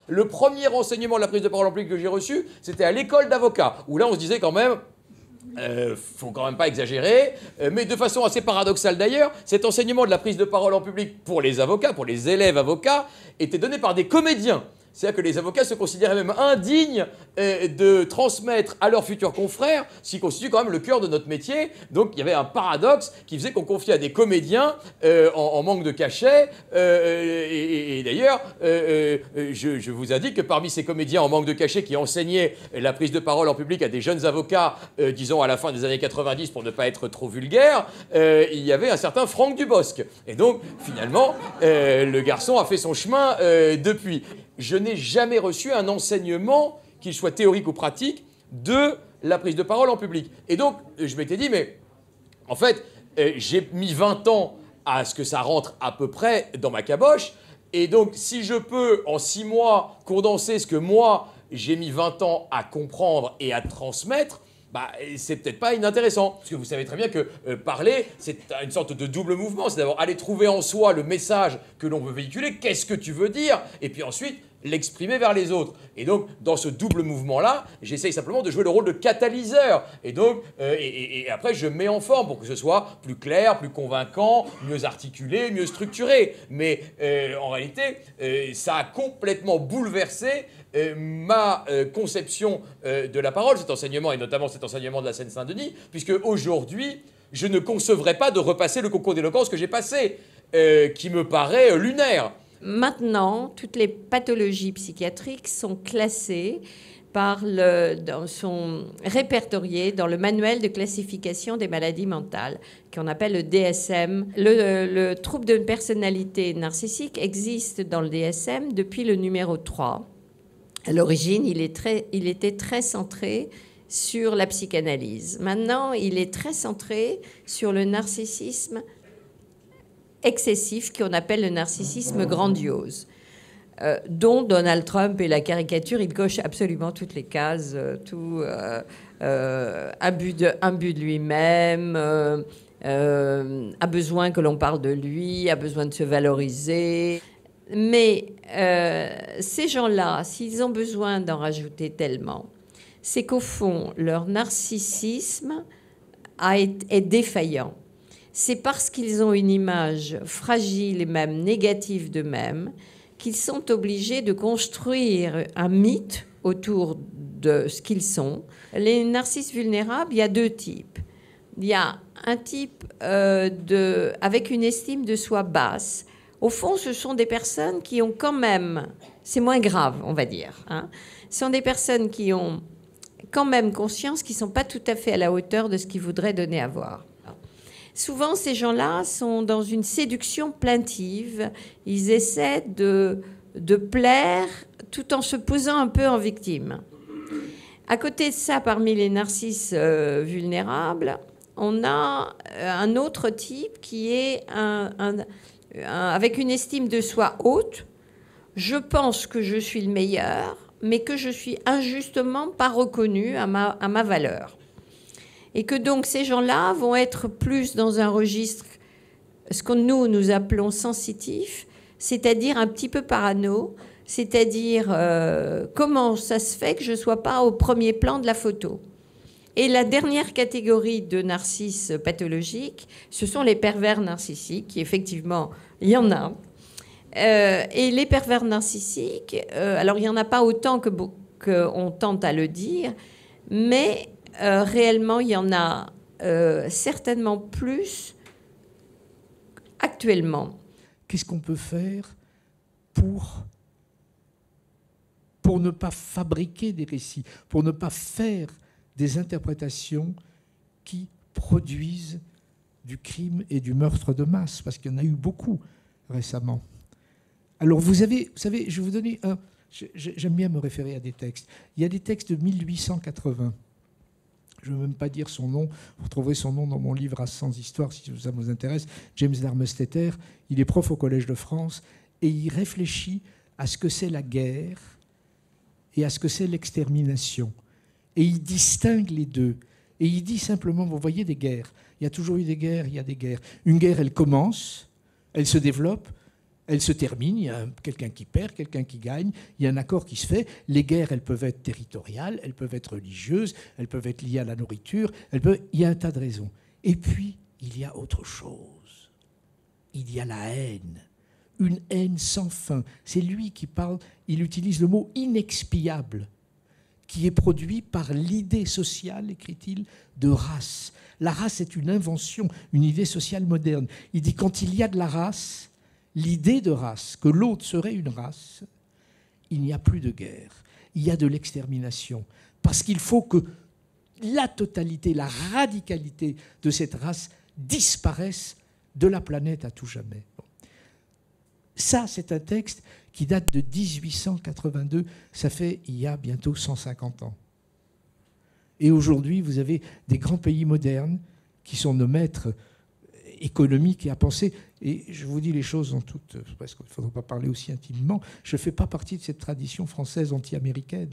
Le premier renseignement de la prise de parole en public que j'ai reçu, c'était à l'école d'avocat, où là on se disait quand même, faut quand même pas exagérer, mais de façon assez paradoxale d'ailleurs, cet enseignement de la prise de parole en public pour les avocats, pour les élèves avocats, était donné par des comédiens. C'est-à-dire que les avocats se considéraient même indignes de transmettre à leurs futurs confrères ce qui constitue quand même le cœur de notre métier. Donc il y avait un paradoxe qui faisait qu'on confiait à des comédiens en manque de cachet. Et d'ailleurs, je vous indique que parmi ces comédiens en manque de cachet qui enseignaient la prise de parole en public à des jeunes avocats, disons à la fin des années 90 pour ne pas être trop vulgaire, il y avait un certain Franck Dubosc. Et donc finalement, le garçon a fait son chemin depuis. Je n'ai jamais reçu un enseignement, qu'il soit théorique ou pratique, de la prise de parole en public. Et donc, je m'étais dit, mais en fait, j'ai mis 20 ans à ce que ça rentre à peu près dans ma caboche. Et donc, si je peux, en 6 mois, condenser ce que moi, j'ai mis 20 ans à comprendre et à transmettre, bah, c'est peut-être pas inintéressant. Parce que vous savez très bien que parler, c'est une sorte de double mouvement. C'est d'abord aller trouver en soi le message que l'on veut véhiculer, qu'est-ce que tu veux dire, et puis ensuite l'exprimer vers les autres. Et donc, dans ce double mouvement-là, j'essaye simplement de jouer le rôle de catalyseur. Et donc, et après, je mets en forme pour que ce soit plus clair, plus convaincant, mieux articulé, mieux structuré. Mais en réalité, ça a complètement bouleversé ma conception de la parole, cet enseignement, et notamment cet enseignement de la Seine-Saint-Denis, puisque aujourd'hui, je ne concevrais pas de repasser le concours d'éloquence que j'ai passé, qui me paraît lunaire. Maintenant, toutes les pathologies psychiatriques sont classées sont répertoriées dans le manuel de classification des maladies mentales, qu'on appelle le DSM. Le trouble de personnalité narcissique existe dans le DSM depuis le numéro 3. À l'origine, il était très centré sur la psychanalyse. Maintenant, il est très centré sur le narcissisme excessif qu'on appelle le narcissisme grandiose, dont Donald Trump est la caricature. Il coche absolument toutes les cases, abus de lui-même, a besoin que l'on parle de lui, a besoin de se valoriser. Mais ces gens-là, s'ils ont besoin d'en rajouter tellement, c'est qu'au fond, leur narcissisme est défaillant. C'est parce qu'ils ont une image fragile et même négative d'eux-mêmes qu'ils sont obligés de construire un mythe autour de ce qu'ils sont. Les narcisses vulnérables, il y a 2 types. Il y a un type avec une estime de soi basse. Au fond, ce sont des personnes qui ont quand même... C'est moins grave, on va dire. Ce sont des personnes qui ont quand même conscience qu'ils ne sont pas tout à fait à la hauteur de ce qu'ils voudraient donner à voir. Souvent, ces gens-là sont dans une séduction plaintive. Ils essaient de plaire tout en se posant un peu en victime. À côté de ça, parmi les narcisses vulnérables, on a un autre type qui est avec une estime de soi haute. Je pense que je suis le meilleur, mais que je suis injustement pas reconnu à ma valeur. Et que donc ces gens-là vont être plus dans un registre, ce que nous appelons sensitif, c'est-à-dire un petit peu parano, c'est-à-dire comment ça se fait que je ne sois pas au premier plan de la photo. Et la dernière catégorie de narcisses pathologiques, ce sont les pervers narcissiques, qui effectivement, il y en a. Et les pervers narcissiques, alors il n'y en a pas autant qu'on tente à le dire, mais réellement, il y en a certainement plus actuellement. Qu'est-ce qu'on peut faire pour ne pas fabriquer des récits, pour ne pas faire des interprétations qui produisent du crime et du meurtre de masse, parce qu'il y en a eu beaucoup récemment. Alors vous savez, je vais vous donner j'aime bien me référer à des textes. Il y a des textes de 1880. Je ne veux même pas dire son nom. Vous retrouverez son nom dans mon livre à 100 histoires, si ça vous intéresse. James Darmesteter, il est prof au Collège de France et il réfléchit à ce que c'est la guerre et à ce que c'est l'extermination. Et il distingue les deux. Et il dit simplement, vous voyez des guerres. Il y a toujours eu des guerres, il y a des guerres. Une guerre, elle commence, elle se développe, Elle se termine, il y a quelqu'un qui perd, quelqu'un qui gagne, il y a un accord qui se fait. Les guerres, elles peuvent être territoriales, elles peuvent être religieuses, elles peuvent être liées à la nourriture, il y a un tas de raisons. Et puis, il y a autre chose. Il y a la haine. Une haine sans fin. C'est lui qui parle, il utilise le mot inexpiable, qui est produit par l'idée sociale, écrit-il, de race. La race est une invention, une idée sociale moderne. Il dit quand il y a de la race, l'idée de race, que l'autre serait une race, il n'y a plus de guerre, il y a de l'extermination. Parce qu'il faut que la totalité, la radicalité de cette race disparaisse de la planète à tout jamais. Ça, c'est un texte qui date de 1882, ça fait il y a bientôt 150 ans. Et aujourd'hui, vous avez des grands pays modernes qui sont nos maîtres économiques et à penser. Et je vous dis les choses en toute... Parce qu'il ne faudra pas parler aussi intimement. Je ne fais pas partie de cette tradition française anti-américaine.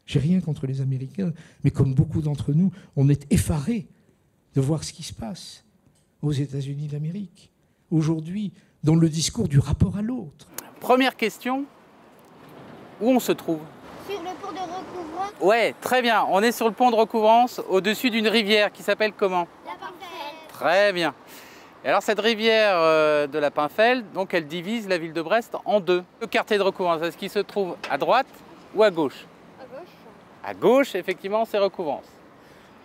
J'ai rien contre les Américains, mais comme beaucoup d'entre nous, on est effarés de voir ce qui se passe aux États-Unis d'Amérique. Aujourd'hui, dans le discours du rapport à l'autre. Première question, où on se trouve? Sur le pont de Recouvrance. Ouais, très bien. On est sur le pont de Recouvrance, au-dessus d'une rivière qui s'appelle comment? La Pinfèle. Très bien. Et alors cette rivière de la Pinfèle, donc elle divise la ville de Brest en deux. Le quartier de Recouvrance, est-ce qu'il se trouve à droite ou à gauche? À gauche. À gauche, effectivement, c'est Recouvrance.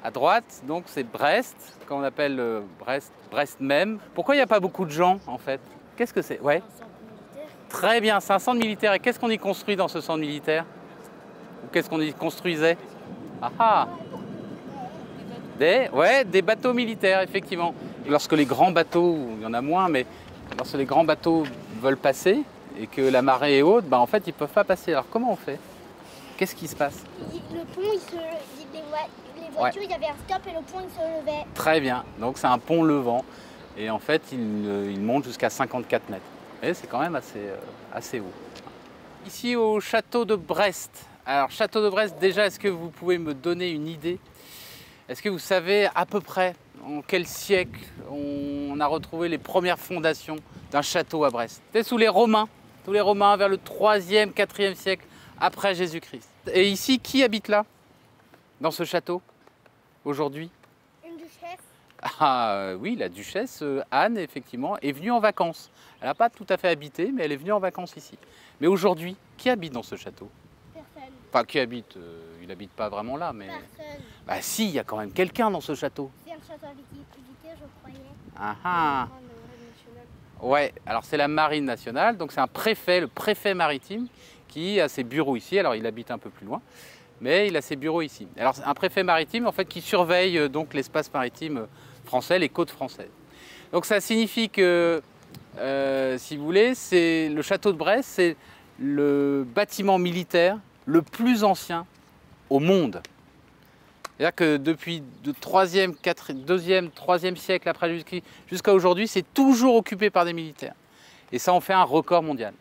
À droite, donc c'est Brest, qu'on appelle Brest même. Pourquoi il n'y a pas beaucoup de gens, en fait? Qu'est-ce que c'est? Ouais. Très bien, c'est un centre militaire. Et qu'est-ce qu'on y construit dans ce centre militaire? Ou qu'est-ce qu'on y construisait? Ah ah! Des bateaux militaires, effectivement. Et lorsque les grands bateaux, il y en a moins, mais lorsque les grands bateaux veulent passer et que la marée est haute, en fait, ils ne peuvent pas passer. Alors comment on fait? Qu'est-ce qui se passe? Le pont, les voitures, il y avait un stop et le pont, il se levait. Très bien, donc c'est un pont levant. Et en fait, il monte jusqu'à 54 mètres. Et c'est quand même assez haut. Ici au château de Brest. Alors, château de Brest, déjà, est-ce que vous pouvez me donner une idée? Est-ce que vous savez à peu près en quel siècle on a retrouvé les premières fondations d'un château à Brest? C'était sous les Romains vers le 3e, 4e siècle après Jésus-Christ. Et ici, qui habite là, dans ce château, aujourd'hui? Une duchesse. Ah oui, la duchesse Anne, effectivement, est venue en vacances. Elle n'a pas tout à fait habité, mais elle est venue en vacances ici. Mais aujourd'hui, qui habite dans ce château? Personne. Enfin, qui habite, il n'habite pas vraiment là, mais... Personne. Bah si, il y a quand même quelqu'un dans ce château. C'est un château habité, je croyais. Ah ah. Ouais, alors c'est la Marine nationale, donc c'est un préfet, le préfet maritime, qui a ses bureaux ici. Alors il habite un peu plus loin, mais il a ses bureaux ici. Alors un préfet maritime, en fait, qui surveille donc l'espace maritime français, les côtes françaises. Donc ça signifie que, si vous voulez, le château de Brest, c'est le bâtiment militaire le plus ancien au monde. C'est-à-dire que depuis le 2e, 3e siècle après Jésus-Christ jusqu'à aujourd'hui, c'est toujours occupé par des militaires. Et ça en fait un record mondial.